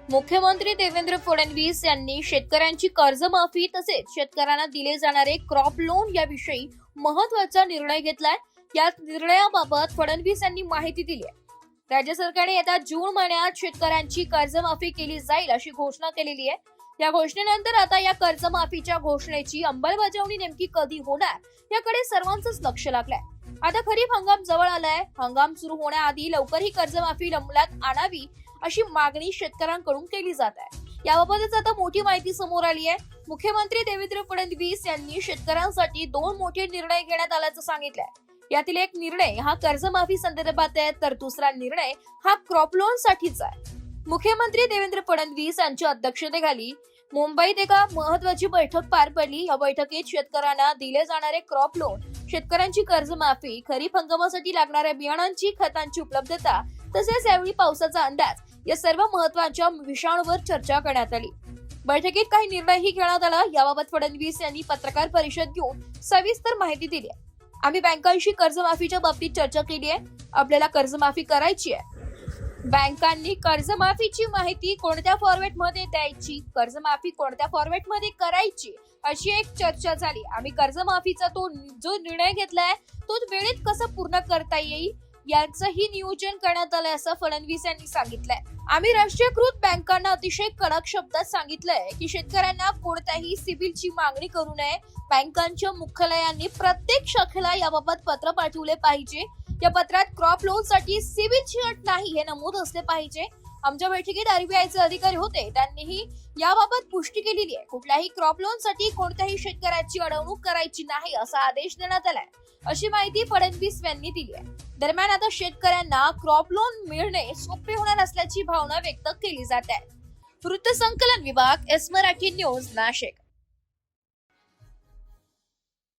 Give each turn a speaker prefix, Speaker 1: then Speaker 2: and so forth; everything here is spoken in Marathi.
Speaker 1: मुख्यमंत्री देवेंद्र फडणवीस यांनी शेतकऱ्यांची कर्जमाफी तसेच शेतकऱ्यांना दिले जाणारे क्रॉप लोन याविषयी महत्त्वाचा निर्णय घेतलाय। या निर्णयाबाबत फडणवीस यांनी माहिती दिली आहे। राज्य सरकारने येत्या जून महिन्यात शेतकऱ्यांची कर्जमाफी केली जाईल अशी घोषणा केलेली आहे। या घोषणेनंतर आता या कर्जमाफीच्या घोषणेची अंमलबजावणी नेमकी कधी होणार याकडे सर्वांचंच लक्ष लागलंय। आता खरीप हंगाम जवळ आलाय। हंगाम सुरू होण्याआधी लवकर ही कर्जमाफी अंमलात आणावी अशी मागणी शेतकऱ्यांकडून केली जात आहे। याबाबतच आता मोठी माहिती समोर आली आहे। मुख्यमंत्री देवेंद्र फडणवीस यांनी शेतकऱ्यांसाठी 2 मोठे निर्णय घेण्यात आल्याचं सांगितलंय। यातील एक निर्णय हा कर्जमाफी संदर्भात आहे, तर दुसरा निर्णय हा क्रॉप लोन साठीचा आहे। मुख्यमंत्री देवेंद्र फडणवीस यांच्या अध्यक्षतेखाली मुंबईत एका महत्त्वाची बैठक पार पडली। या बैठकीत शेतकऱ्यांना दिले जाणारे क्रॉप लोन, शेतकऱ्यांची कर्जमाफी, खरीप हंगामासाठी लागणाऱ्या बियाणांची, खतांची उपलब्धता तसेच यावेळी पावसाचा अंदाज या सर्व महत्त्वाच्या विषयांवर चर्चा करण्यात आली। बैठकीत काही निर्णयही घेण्यात आला। याबाबत फडणवीस यांनी पत्रकार परिषद घेऊन सविस्तर माहिती दिली आहे। आम्ही बँकांशी कर्जमाफीच्या बाबतीत चर्चा केली आहे। आपल्याला कर्जमाफी करायची आहे। बँकांनी कर्जमाफीची माहिती कोणत्या फॉर्मॅटमध्ये द्यायची, कर्जमाफी कोणत्या फॉर्मॅटमध्ये करायची अशी एक चर्चा झाली। आम्ही कर्जमाफीचा जो निर्णय घेतलाय तो वेळेत कसा पूर्ण करता येईल याचंही नियोजन करण्यात आलंय असं फडणवीस यांनी सांगितलंय। आम्ही राष्ट्रीयकृत बँकांना अतिशय कडक शब्दात सांगितलंय की शेतकऱ्यांना कोणत्याही सिबिलची मागणी करू नये। बँकांच्या मुख्यालयांनी प्रत्येक शाखेला याबाबत पत्र पाठवले पाहिजे। या पत्रात क्रॉप लोन साठी सिबिलची अट नाही हे नमूद असले पाहिजे। आमच्या बैठकीत आरबीआयचे अधिकारी होते, त्यांनीही याबाबत पुष्टी केलेली आहे। कुठल्याही क्रॉप लोन साठी कोणत्याही शेतकऱ्याची अडवणूक करायची नाही असा आदेश देण्यात आलाय अशी माहिती फडणवीस यांनी दिली आहे। दरम्यान आता शेतकऱ्यांना क्रॉप लोन मिळणे सोपे होणार असल्याची भावना व्यक्त केली जात आहे। वृत्तसंकलन विभाग, एस मराठी न्यूज, नाशिक।